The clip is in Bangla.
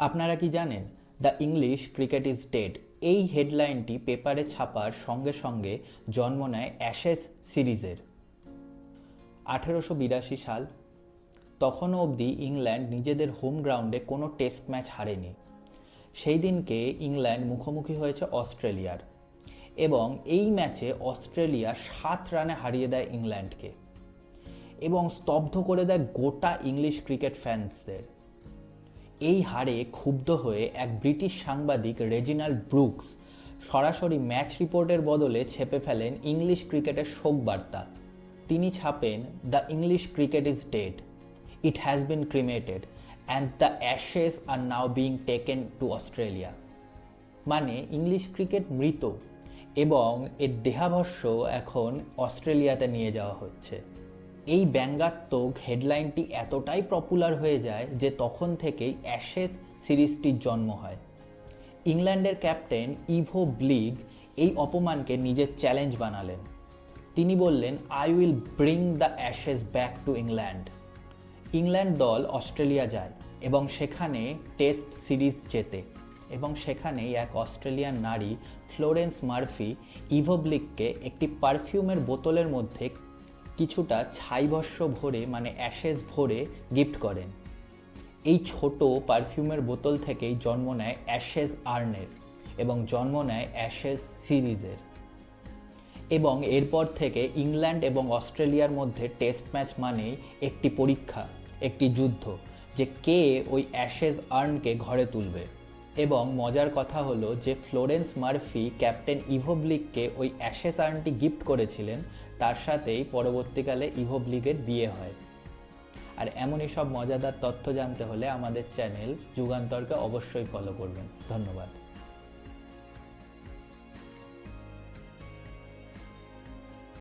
আপনারা কি জানেন the English cricket is dead এই হেডলাইনটি পেপারে ছাপার সঙ্গে সঙ্গে জন্ম নেয় অ্যাশেজ সিরিজের। 1882 সাল, তখনও অবধি ইংল্যান্ড নিজেদের হোম গ্রাউন্ডে কোনো টেস্ট ম্যাচ হারেনি। সেই দিনকে ইংল্যান্ড মুখোমুখি হয়েছে অস্ট্রেলিয়ার, এবং এই ম্যাচে অস্ট্রেলিয়া 7 রানে হারিয়ে দেয় ইংল্যান্ডকে এবং স্তব্ধ করে দেয় গোটা ইংলিশ ক্রিকেট ফ্যান্সদের। এই হারে ক্ষুব্ধ হয়ে এক ব্রিটিশ সাংবাদিক রেজিনাল্ড ব্রুকস সরাসরি ম্যাচ রিপোর্টের বদলে ছেপে ফেলেন ইংলিশ ক্রিকেটের শোকবার্তা। তিনি ছাপেন, the English cricket is dead, it has been cremated and the Ashes are now being taken to Australia. মানে ইংলিশ ক্রিকেট মৃত এবং এর দেহাবস্য এখন অস্ট্রেলিয়াতে নিয়ে যাওয়া হচ্ছে। এই ব্যঙ্গাত্মক হেডলাইনটি এতটাই পপুলার হয়ে যায় যে তখন থেকেই অ্যাশেজ সিরিজটির জন্ম হয়। ইংল্যান্ডের ক্যাপ্টেন ইভো ব্লিগ এই অপমানকে নিজের চ্যালেঞ্জ বানালেন। তিনি বললেন, I will bring the Ashes back to England. England দল অস্ট্রেলিয়া যায় এবং সেখানে টেস্ট সিরিজ জেতে, এবং সেখানেই এক অস্ট্রেলিয়ান নারী ফ্লোরেন্স মার্ফি ইভো ব্লিগকে একটি পারফিউমের বোতলের মধ্যে কিছুটা ছাইভস্য ভরে মানে অ্যাশেজ ভরে গিফট করেন। এই ছোট পারফিউমের বোতল থেকেই জন্ম নেয় অ্যাশেজ আর্নের এবং জন্ম নেয় অ্যাশেজ সিরিজের। এবং এরপর থেকে ইংল্যান্ড এবং অস্ট্রেলিয়ার মধ্যে টেস্ট ম্যাচ মানেই একটি পরীক্ষা, একটি যুদ্ধ, যে কে ওই অ্যাশেজ আর্নকে ঘরে তুলবে। এবং মজার কথা হলো যে ফ্লোরেন্স মার্ফি ক্যাপ্টেন ইভো ব্লিগকে ওই অ্যাশেজ আর্নটি গিফট করেছিলেন, তার সাথেই পরবর্তীকালে ইভো ব্লিগের বিয়ে হয়। আর এমনই সব মজাদার তথ্য জানতে হলে আমাদের চ্যানেল যুগান্তরকে অবশ্যই ফলো করবেন। ধন্যবাদ।